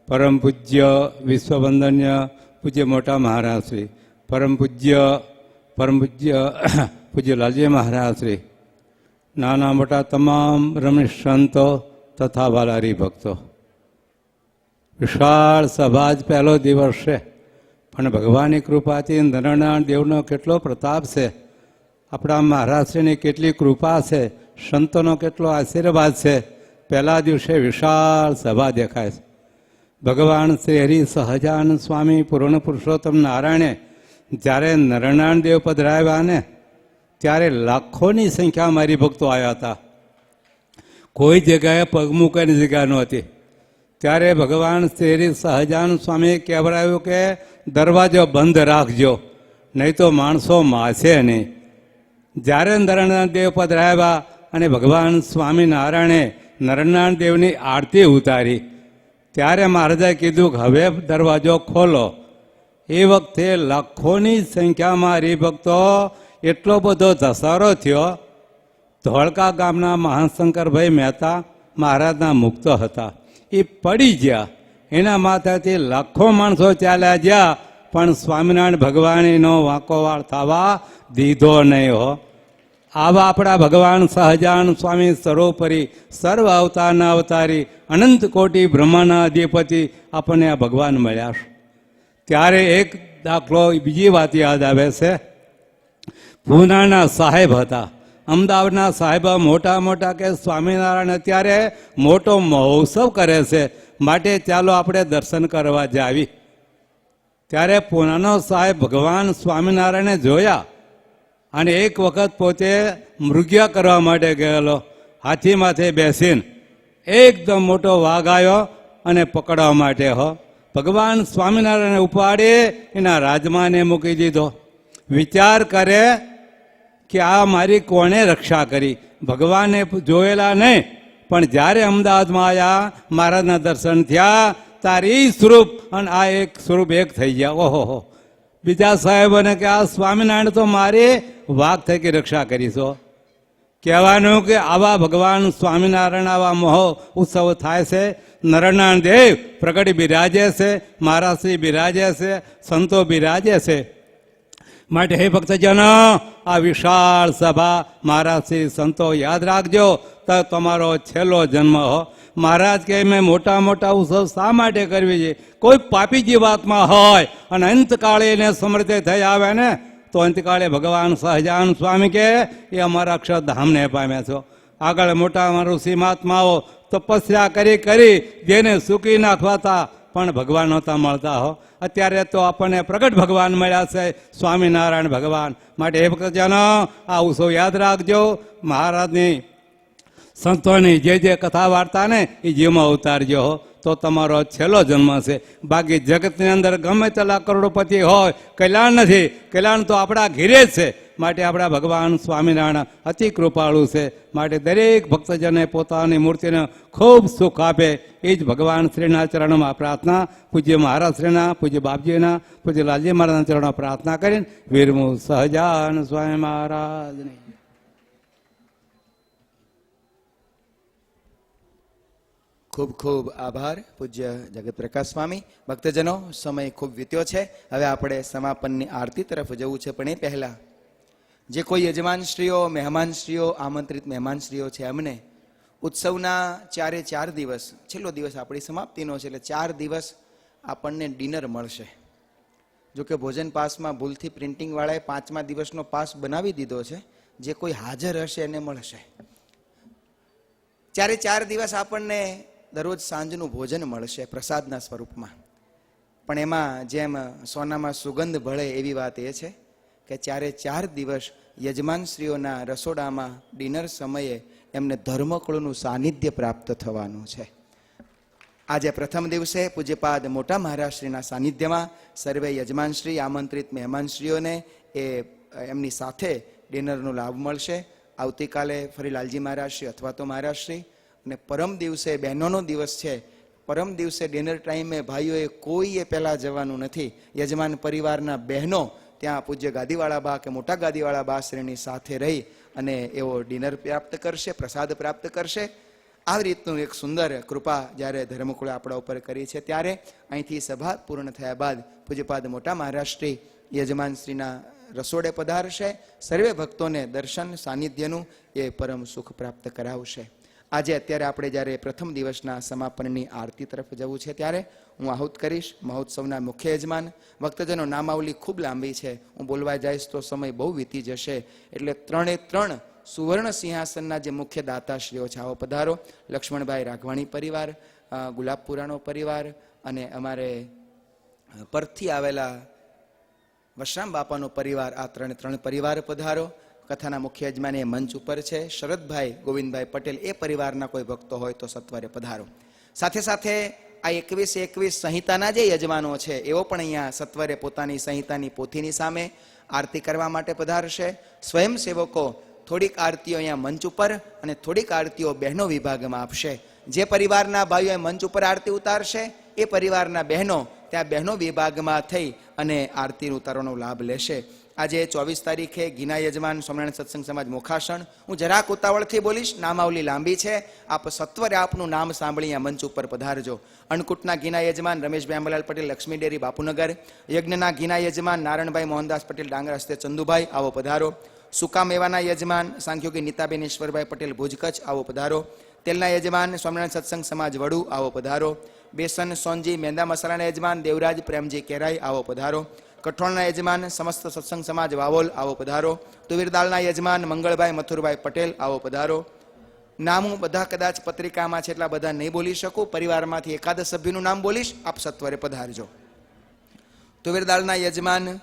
પરમ પૂજ્ય વિશ્વવંદન્ય પૂજ્ય મોટા મહારાજ શ્રી પરમ પૂજ્ય પૂજ્ય લાલજી મહારાજ શ્રી, નાના મોટા તમામ રમેશ સંતો તથા વાલારી ભક્તો, વિશાળ સભા જ પહેલો દિવસ છે, પણ ભગવાનની કૃપાથી નરનારાયણ દેવનો કેટલો પ્રતાપ છે, આપણા મહારાજશ્રીની કેટલી કૃપા છે, સંતોનો કેટલો આશીર્વાદ છે. પહેલા દિવસે વિશાળ સભા દેખાય છે. ભગવાન શ્રી હરિ સહજાનંદ સ્વામી પૂર્ણ પુરુષોત્તમ નારાયણે જ્યારે નરનારાયણ દેવ પધરાવ્યા ને ત્યારે લાખોની સંખ્યા મારી ભક્તો આવ્યા હતા. કોઈ જગ્યાએ પગ મૂકવાની જગ્યા નહોતી. ત્યારે ભગવાન શ્રી હરિ સહજાનંદ સ્વામીએ કહેવડાવ્યું કે દરવાજો બંધ રાખજો, નહીં તો માણસો માસે નહીં. જ્યારે નરનારાયણ દેવ પધરાવ્યા અને ભગવાન સ્વામિનારાયણે નરનારાયણ દેવની આરતી ઉતારી ત્યારે મહારાજે કીધું કે હવે દરવાજો ખોલો. એ વખતે લાખોની સંખ્યામાં હરિભક્તો એટલો બધો ધસારો થયો. ધોળકા ગામના મહાશંકરભાઈ મહેતા મહારાજના મુક્ત હતા, એ પડી ગયા. એના માથાથી લાખો માણસો ચાલ્યા ગયા, પણ સ્વામિનારાયણ ભગવાનનો વાંકોવાળ થવા દીધો નહીં હો. આવા આપણા ભગવાન સહજાનંદ સ્વામી સર્વોપરી સર્વ અવતારના અવતારી અનંત કોટી બ્રહ્માના અધિપતિ આપણને આ ભગવાન મળ્યા છે. ત્યારે એક દાખલો બીજી વાત યાદ આવે છે. પૂનાના સાહેબ હતા, અમદાવાદના સાહેબ મોટા મોટા કે સ્વામિનારાયણ અત્યારે મોટો મહોત્સવ કરે છે, માટે ચાલો આપણે દર્શન કરવા જાવી. ત્યારે પૂનાનો સાહેબ ભગવાન સ્વામિનારાયણે જોયા અને એક વખત પોતે મૃગ્યા કરવા માટે ગયેલો. હાથી માથે બેસીને એકદમ મોટો વાઘ આવ્યો અને પકડવા માટે ભગવાન સ્વામિનારાયણે ઉપાડી એના રાજમાને મૂકી દીધો. વિચાર કરે કે આ મારી કોણે રક્ષા કરી. ભગવાને જોયેલા નહીં, પણ જ્યારે અમદાવાદમાં આવ્યા મહારાજના દર્શન થયા ત્યારે એ સ્વરૂપ અને આ એક સ્વરૂપ એક થઈ ગયા. ઓહો, બીજા સાહેબોને કે આ સ્વામિનારાયણ તો મારી વાઘ થકી રક્ષા કરીશો. કહેવાનું કે આવા ભગવાન સ્વામિનારાયણ આવા મહો ઉત્સવ થાય છે. નરનારાયણ દેવ પ્રગટ બિરાજે છે, મહારાજશ્રી બિરાજે છે, સંતો બિરાજે છે. માટે હે ભક્તજનો, આ વિશાળ સભા મહારાજશ્રી સંતો યાદ રાખજો તો તમારો છેલ્લો જન્મ મહારાજ કે મેં મોટા મોટા ઉત્સવ શા માટે કરવી છે? કોઈ પાપી જીવાત્મા હોય અને અંતકાળે એને સમૃદ્ધિ થઈ આવે ને તો અંતકાળે ભગવાન સહજાનંદ સ્વામી કે એ અમારા અક્ષરધામને પામ્યા છો. આગળ મોટા ઋષિ મહાત્માઓ તપસ્યા કરી જેને સૂકી નાખવાતા પણ ભગવાન નહોતા મળતા અત્યારે તો આપણને પ્રગટ ભગવાન મળ્યા છે, સ્વામિનારાયણ ભગવાન. માટે એ ભક્તજનો આ ઉત્સવ યાદ રાખજો. મહારાજની સંતોની જે કથા વાર્તા ને એ જીવમાં ઉતારજો તો તમારો છેલ્લો જન્મ છે. બાકી જગતની અંદર ગમે તેટલા કરોડપતિ હોય, કલ્યાણ નથી. કલ્યાણ તો આપણા ઘીરે જ છે. માટે આપણા ભગવાન સ્વામિનારાયણ અતિ કૃપાળુ છે. માટે દરેક ભક્તજને પોતાની મૂર્તિને ખૂબ સુખ આપે એ જ ભગવાન શ્રીના ચરણોમાં પ્રાર્થના. પૂજ્ય મહારાજ શ્રીના, પૂજ્ય બાપજીના, પૂજ્ય લાલજી મહારાજના ચરણોમાં પ્રાર્થના કરીને વીરમુ સહજાનંદ સ્વામી મહારાજની. ખૂબ ખૂબ આભાર પૂજ્ય જગત પ્રકાશ સ્વામી. ભક્તજનો, સમય ખૂબ વીત્યો છે. હવે આપણે સમાપનની આરતી તરફ જવું છે, પણ એ પહેલા જે કોઈ યજમાનશ્રીઓ, મહેમાનશ્રીઓ, આમંત્રિત મહેમાનશ્રીઓ છે એમને ઉત્સવના 4 દિવસ, છેલ્લો દિવસ આપણી સમાપ્તિનો છે, એટલે 4 દિવસ આપણને ડિનર મળશે. જોકે ભોજન પાસમાં ભૂલથી પ્રિન્ટિંગવાળાએ 5મા દિવસનો પાસ બનાવી દીધો છે. જે કોઈ હાજર હશે એને મળશે. 4 દિવસ આપણને દરરોજ સાંજનું ભોજન મળશે પ્રસાદના સ્વરૂપમાં. પણ એમાં જેમ સોનામાં સુગંધ ભળે એવી વાત એ છે કે 4 દિવસ યજમાનશ્રીઓના રસોડામાં ડિનર સમયે એમને ધર્મકુળનું સાનિધ્ય પ્રાપ્ત થવાનું છે. આજે પ્રથમ દિવસે પૂજ્યપાદ મોટા મહારાજશ્રીના સાનિધ્યમાં સર્વે યજમાનશ્રી, આમંત્રિત મહેમાનશ્રીઓને એમની સાથે ડિનરનો લાભ મળશે. આવતીકાલે ફરી લાલજી મહારાજશ્રી અથવા તો મહારાજશ્રી, અને પરમ દિવસે બહેનોનો દિવસ છે. પરમ દિવસે ડિનર ટાઈમે ભાઈઓએ કોઈએ પહેલાં જવાનું નથી. યજમાન પરિવારના બહેનો ત્યાં પૂજ્ય ગાદીવાળા બા કે મોટા ગાદીવાળા બા શ્રેણી સાથે રહી અને એવો ડિનર પ્રાપ્ત કરશે, પ્રસાદ પ્રાપ્ત કરશે. આવી રીતનું એક સુંદર કૃપા જ્યારે ધર્મકુળે આપણા ઉપર કરી છે, ત્યારે અહીંથી સભા પૂર્ણ થયા બાદ પૂજ્યપાદ મોટા મહારાજશ્રી યજમાનશ્રીના રસોડે પધારશે. સર્વે ભક્તોને દર્શન સાનિધ્યનું એ પરમ સુખ પ્રાપ્ત કરાવશે. આજે અત્યારે આપણે જ્યારે પ્રથમ દિવસના સમાપનની આરતી તરફ જવું છે, ત્યારે હું આહુત કરીશ મહોત્સવના મુખ્ય યજમાન. ભક્તજનો નામાવલી ખૂબ લાંબી છે, હું બોલવા જઈશ તો સમય બહુ વીતી જશે, એટલે 3 સુવર્ણ સિંહાસનના જે મુખ્ય દાતાશ્રીઓ છે, આવો પધારો. લક્ષ્મણભાઈ રાઘવાણી પરિવાર, ગુલાબપુરાનો પરિવાર અને અમારે પરથી આવેલા વશરામ બાપાનો પરિવાર, આ 3 પરિવાર પધારો. કથાના મુખ્ય યજમાન એ મંચ ઉપર છે. શરદભાઈ ગોવિંદભાઈ પટેલ એ પરિવારના કોઈ ભક્તો હોય તો સત્વરે પધારો. સાથે સાથે આ 21 સંહિતાના જે યજમાનો છે, એવો પણ અહીંયા સત્વરે પોતાની સંહિતાની પોથીની સામે આરતી કરવા માટે પધારશે. સ્વયંસેવકો થોડીક આરતીઓ અહીંયા મંચ ઉપર અને થોડીક આરતીઓ બહેનો વિભાગમાં આપશે. જે પરિવારના ભાઈઓ મંચ ઉપર આરતી ઉતારશે, એ પરિવારના બહેનો ત્યાં બહેનો વિભાગમાં થઈ અને આરતી ઉતારવાનો લાભ લેશે. આજે 24 તારીખે ગીના યજમાન સ્વામિનારાયણ સત્સંગ સમાજ મોખાસણ. હું જરાક ઉતાવળથી બોલીશ, નામાવલી લાંબી છે. આપ સત્વરે આપનું નામ સાંભળી આ મંચ ઉપર પધારજો. અન્નકૂટના ગીના યજમાન રમેશભાઈ અંબાલાલ પટેલ, લક્ષ્મી ડેરી બાપુનગર. યજ્ઞના ગીના યજમાન નારાયણભાઈ મોહનદાસ પટેલ, ડાંગર હસ્તે ચંદુભાઈ, આવો પધારો. સુકા મેવાના યજમાન સાંખ્યોગી નીતાબેન ઈશ્વરભાઈ પટેલ, ભુજ કચ્છ, આવો પધારો. તેલના યજમાન સ્વામિનારાયણ સત્સંગ સમાજ વડુ, આવો પધારો. બેસન સોનજી મેંદા મસાલાના યજમાન દેવરાજ પ્રેમજી કેરાઈ, આવો પધારો. કઠોળના યજમાન સમસ્ત સત્સંગ સમાજ વાવોલ, આવો પધારો. તુવેરદાળના યજમાન મંગળભાઈ મથુરભાઈ પટેલ, આવો પધારો. નામ હું બધા કદાચ પત્રિકામાં છે એટલા બધા નહીં બોલી શકું, પરિવારમાંથી એકાદ સભ્યનું નામ બોલીશ, આપ સત્વરે પધારજો. તુવેરદાળના યજમાન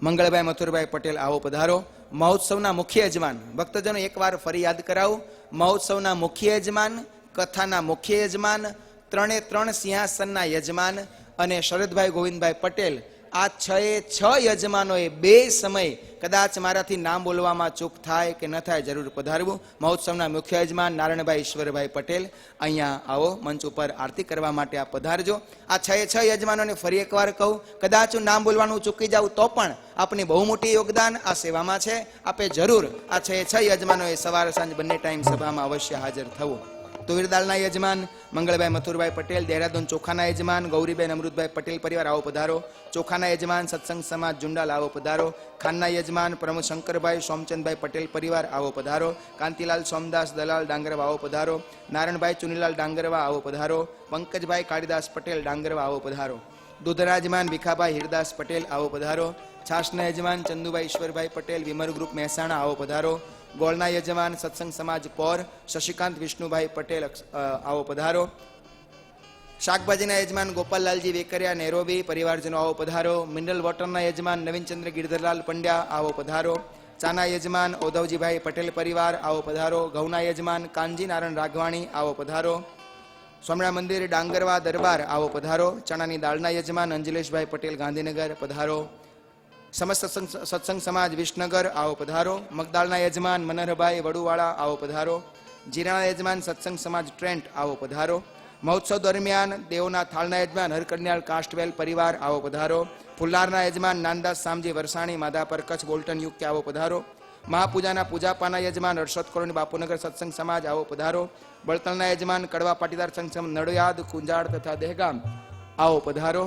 મંગળભાઈ મથુરભાઈ પટેલ, આવો પધારો. મહોત્સવના મુખ્ય યજમાન, ભક્તજનો એકવાર ફરી યાદ કરાવું, મહોત્સવના મુખ્ય યજમાન, કથાના મુખ્ય યજમાન, 3 સિંહાસનના યજમાન અને શરદભાઈ ગોવિંદભાઈ પટેલ, આ 6 યજમાનોએ 2 સમય કદાચ મારાથી નામ બોલવામાં ચૂક થાય કે ન થાય, જરૂર પધારવું. મહોત્સવના મુખ્ય યજમાન નારાયણભાઈ ઈશ્વરભાઈ પટેલ, અહીંયા આવો, મંચ ઉપર આરતી કરવા માટે આપ પધારજો. આ 6 યજમાનોને ફરી એકવાર કહું, કદાચ હું નામ બોલવાનું ચૂકી જાઉં તો પણ આપની બહુ મોટી યોગદાન આ સેવામાં છે. આપે જરૂર આ 6 યજમાનોએ સવાર સાંજ બંને ટાઈમ સભામાં અવશ્ય હાજર થવું. તુવેરદાળના યજમાન મંગળભાઈ મથુરભાઈ પટેલ, દહેરાદૂન ચોખાના યજમાન ગૌરીબેન અમૃતભાઈ પટેલ પરિવાર, આવો પધારો. ચોખાના યજમાન સત્સંગ સમાજ જુંડાલ, આવો પધારો. ખાનના યજમાન પ્રમુખ શંકરભાઈ સોમચંદભાઈ પટેલ પરિવાર, આવો પધારો. કાંતિલાલ સોમદાસ દલાલ ડાંગરવા, આવો પધારો. નારાયણભાઈ ચુનીલાલ ડાંગરવા, આવો પધારો. પંકજભાઈ કાળીદાસ પટેલ ડાંગરવા, આવો પધારો. દૂધના યજમાન ભીખાભાઈ હિરદાસ પટેલ, આવો પધારો. છાસના યજમાન ચંદુભાઈ ઈશ્વરભાઈ પટેલ વિમર ગ્રુપ મહેસાણા, આવો પધારો. ગોળના યજમાન સત્સંગ સમાજ પોર શશિકાંત વિષ્ણુભાઈ પટેલ, આવો પધારો. શાકભાજીના યજમાન ગોપાલલાલજી વેકરિયા નેરોબી પરિવારજનો, આવો પધારો. મિનરલ વોટરના યજમાન નવીનચંદ્ર ગિરધરલાલ પંડ્યા, આવો પધારો. ચાના યજમાન ઔધવજીભાઈ પટેલ પરિવાર, આવો પધારો. ઘઉંના યજમાન કાનજી નારાયણ રાઘવાણી, આવો પધારો. સ્વામિનારાયણ મંદિર ડાંગરવા દરબાર, આવો પધારો. ચણાની દાળના યજમાન અંજલેશભાઈ પટેલ ગાંધીનગર, પધારો. સમસ્ત સત્સંગ સમાજ વિસનગર, આવો પધારો. મગદાળના યજમાન મનહરભાઈ વડુવાળા, આવો પધારો. જીરાના યજમાન સત્સંગ સમાજ ટ્રેન્ટ, આવો પધારો. મહોત્સવ દરમિયાન દેવના થાળના યજમાન હરકન્યાળ કાસ્ટવેલ પરિવાર, આવો પધારો. ફુલ્લારના યજમાન નાનદાસ સામજી વરસાણી માધાપર કચ્છ બોલ્ટન યુકે, આવો પધારો. મહાપૂજાના પૂજાપાના યજમાન હર્ષદ કોલોની બાપુનગર સત્સંગ સમાજ, આવો પધારો. બળતણના યજમાન કડવા પાટીદાર સંઘ નડિયાદ કુંજાડ તથા દહેગામ, આવો પધારો.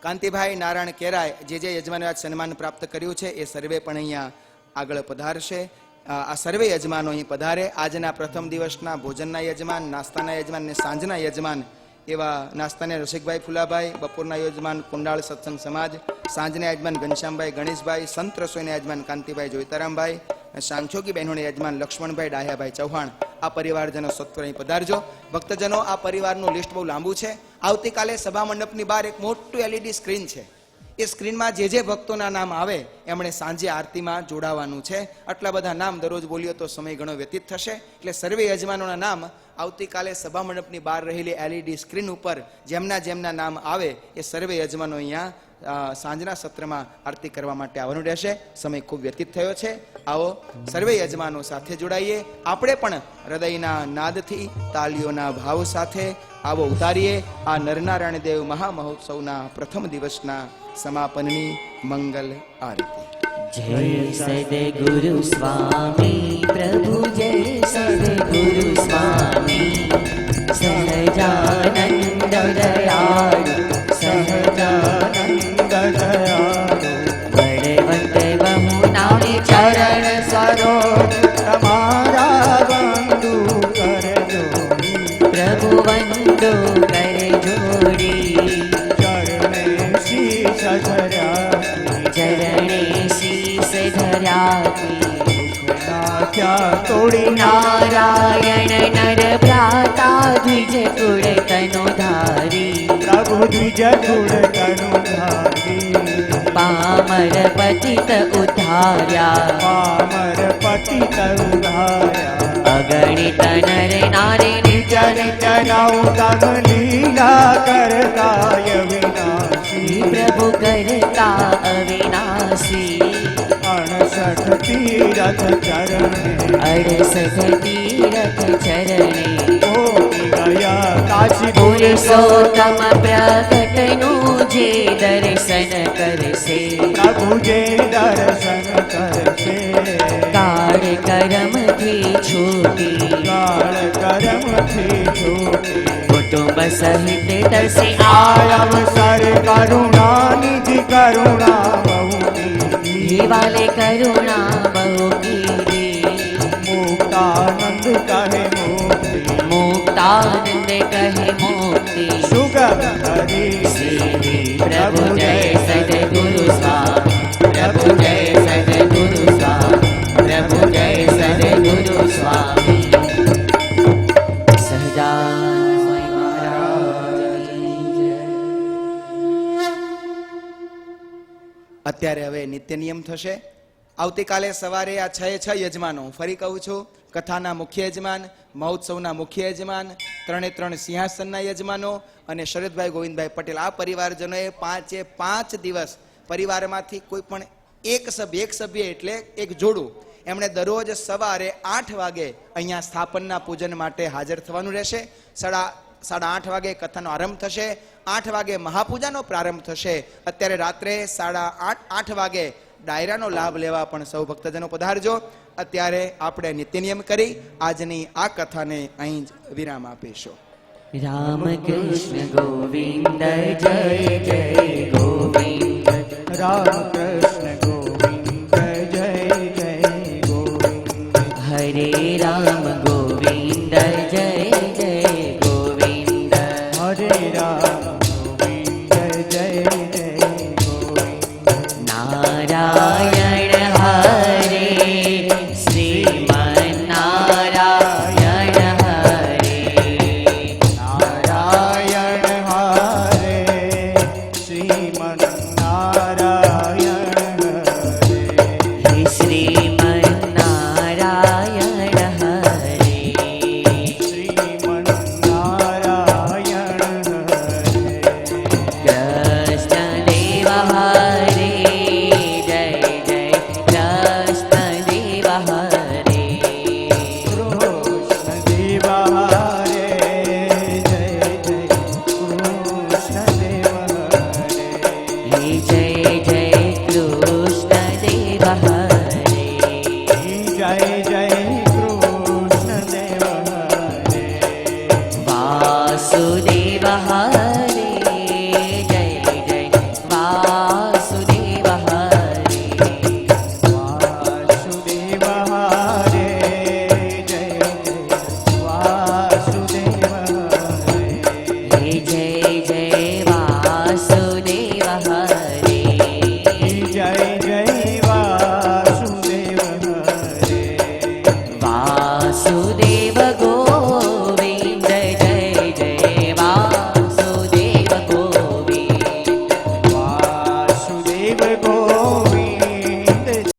કાંતિભાઈ નારાયણ કેરાય, જે યજમાનો આજ સન્માન પ્રાપ્ત કર્યું છે એ સર્વે પણ અહીંયા આગળ પધારશે. આ સર્વે યજમાનો અહીં પધારે. આજના પ્રથમ દિવસના ભોજનના યજમાન, નાસ્તાના યજમાન અને સાંજના યજમાન એવા નાસ્તાને રસિકભાઈ ફુલાભાઈ, બપોરના યજમાન કુંડાળ સત્સંગ સમાજ, સાંજના યજમાન ઘનશ્યામભાઈ ગણેશભાઈ, સંત રસોઈના યજમાન કાંતિભાઈ જોઈતારામભાઈ, સાંખ્યોગી બહેનોના યજમાન લક્ષ્મણભાઈ ડાહ્યાભાઈ ચૌહાણ, આ પરિવારજનો સત્વર અહીં પધારજો. ભક્તજનો, આ પરિવારનું લિસ્ટ બહુ લાંબુ છે. આવતીકાલે સભા મંડપની બહાર એક મોટું LED સ્ક્રીન છે. એ સ્ક્રીનમાં જે ભક્તોના નામ આવે એમણે સાંજે આરતીમાં જોડાવાનું છે. આટલા બધા નામ દરરોજ બોલીએ તો સમય ઘણો વ્યતીત થશે, એટલે સર્વે યજમાનોના નામ આવતીકાલે સભા મંડપની બહાર રહેલી LED સ્ક્રીન ઉપર જેમના નામ આવે એ સર્વે યજમાનો અહીંયા સાંજના સત્રમાં આરતી કરવા માટે આવવાનું રહેશે. સમય ખૂબ વ્યતીત થયો છે. આવો સર્વે યજમાનો સાથે જોડાઈએ. આપણે પણ હૃદયના નાદથી તાલીઓના ભાવ સાથે આવો ઉતારીએ આ નરનારાયણ દેવ મહામહોત્સવના પ્રથમ દિવસના સમાપનની મંગલ આરતી. जय सद्गुरु स्वामी प्रभु जय सद्गुरु स्वामी सहजानंद दयाळु सहजानंद दयाळु बलवंत बहुनामी चरण सरोज તમારા વંદુ કર જોડી પ્રભુ વંદુ કર જોડી ચરણે શીશ ધર્યા ચરણે શીશ ધર્યા નાખ્યા તોડી નારાયણ નર ભ્રાતા દ્વિજ કુળ તનુ ધારી પ્રભુ દ્વિજ કુળ તનુ ધારી પામર પતિત ઉદ્ધાર્યા પામર પતિત ઉદ્ધાર્યા અગણિત નર નારી નિજ નિજ નૌતમ લીલા કરતાય વિનાશી પ્રભુ કરતા અવિનાશી 68 તીરથ ચરણે 68 તીરથ ચરણે ઓ ગયા કાશી પુરુષોત્તમ પ્રગટનું જે દર્શન કરશે પ્રભુ જે દર્શન કરશે કાળ કરમથી છૂટી કાળ કરમથી છૂટી કુટુંબ સહિત તરસે આયમ સર કરુણા નિધિ કરુણા બહુ કી વાલે કરુણા બહુ કી મુક્તાનંદ કહે મુક્તિ મુક્તાનંદ કહે મુક્તિ સુગમ હરી શ્રી પ્રભુ જય સદ્ગુરુ સ્વામી પ્રભુ જય સદ્ગુરુ સ્વામી પ્રભુ જય સદ્ગુરુ સ્વામી સહજાનંદ અત્યારે હવે નિત્ય નિયમ થશે. આવતીકાલે સવારે આ 6 યજમાનો ફરી કહું છું, કથાના મુખ્ય યજમાન, મહોત્સવના મુખ્ય યજમાન, 3 સિંહાસનના યજમાનો અને શરદભાઈ ગોવિંદભાઈ પટેલ, આ પરિવારજનોએ 5 દિવસ પરિવારમાંથી કોઈ પણ એક સભ્ય એટલે એક જોડું એમણે દરરોજ સવારે 8 વાગે અહીંયા સ્થાપનના પૂજન માટે હાજર થવાનું રહેશે. 8:30 વાગે કથાનો આરંભ થશે. 8 વાગે મહાપૂજાનો પ્રારંભ થશે. અત્યારે રાત્રે 8:30 વાગે ડાયરાનો લાભ લેવા પણ સૌ ભક્તજનો પધારજો. અત્યારે આપણે નિત્ય નિયમ કરી આજની આ કથાને અહીં જ વિરામ આપીશું. રામ કૃષ્ણ ગોવિંદ જય જય ગોવિંદ રામ કૃષ્ણ ગોવિંદ જય જય ગોવિંદ હરે રામ ગોવિંદ જય જય ગોવિંદ હરે રામ ગોવિંદ જય જય ગોવિંદ નારાયણ હરે શ્રીમન નારાયણ હરે નારાયણ હરે શ્રીમન નારાયણ હરે શ્રીમન નારાયણ હરે શ્રીમન નારાયણ હરે કૃષ્ણ દેવ હરે જય જય કૃષ્ણ દેવ હરે કૃષ્ણ દેવ હરે જય જય કૃષ્ણ દેવ હરે જય જય કૃષ્ણ દેવ હરે જય જય કૃષ્ણ દેવ હરે વાસુદેવ હરે જય જય વાસુદેવ હરે વાસુદેવ હરે જય જય વાસુદેવ હરે જય જય વાસુદેવ હરે જય જય વાસુદેવ હરે વાસુદેવ